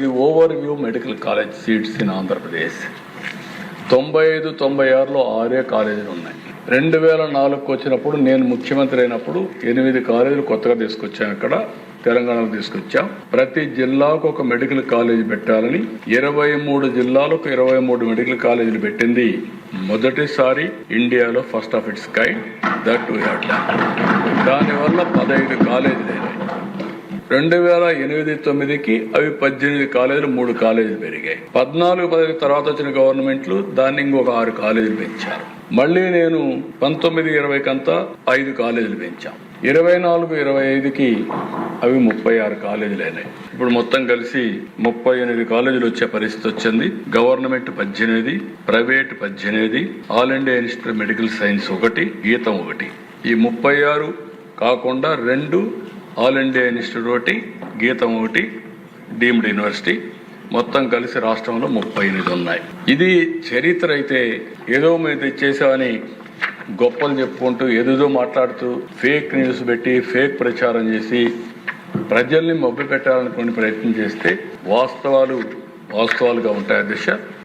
ఇది overview medical college seats in Andhra Pradesh 95-96లో 6 కాలేజీలు ఉన్నాయి. 2004కు వచ్చినప్పుడు నేను ముఖ్యమంత్రి అయినప్పుడు 8 కాలేజీలు కొత్తగా తీసుకొచ్చాం. ఇక్కడ తెలంగాణకు తీసుకొచ్చాం. ప్రతి జిల్లాకు ఒక మెడికల్ కాలేజీ పెట్టాలని 23 జిల్లాలకు 23 మెడికల్ కాలేజీలు పెట్టింది మొదటిసారి ఇండియాలో, first of its kind. That we had done. దానివల్ల 15 కాలేజీలు అయినాయి. 2008-9కి అవి 18 కాలేజీలు, 3 కాలేజీలు పెరిగాయి. 14-15 తర్వాత వచ్చిన గవర్నమెంట్లు దాన్ని ఇంకొక 6 కాలేజీలు పెంచారు. మళ్ళీ నేను 19-20కంతా 5 కాలేజీలు పెంచాం. 24-25కి అవి 36 కాలేజీలు అయినాయి. ఇప్పుడు మొత్తం కలిసి 38 కాలేజీలు వచ్చే పరిస్థితి వచ్చింది. Government 18, private 18, all India institute medical science 1, గీతం 1. ఈ 36 కాకుండా 2 ఆల్ ఇండియా ఇన్స్టిట్యూట్ 1, గీతం 1, డీమ్డ్ యూనివర్సిటీ, మొత్తం కలిసి రాష్ట్రంలో 38 ఉన్నాయి. ఇది చరిత్ర అయితే ఏదో మేము తెచ్చేసామని గొప్పలు చెప్పుకుంటూ ఏదేదో మాట్లాడుతూ ఫేక్ న్యూస్ పెట్టి ఫేక్ ప్రచారం చేసి ప్రజల్ని మభ్య పెట్టాలనుకునే ప్రయత్నం చేస్తే వాస్తవాలుగా ఉంటాయి అధ్యక్ష.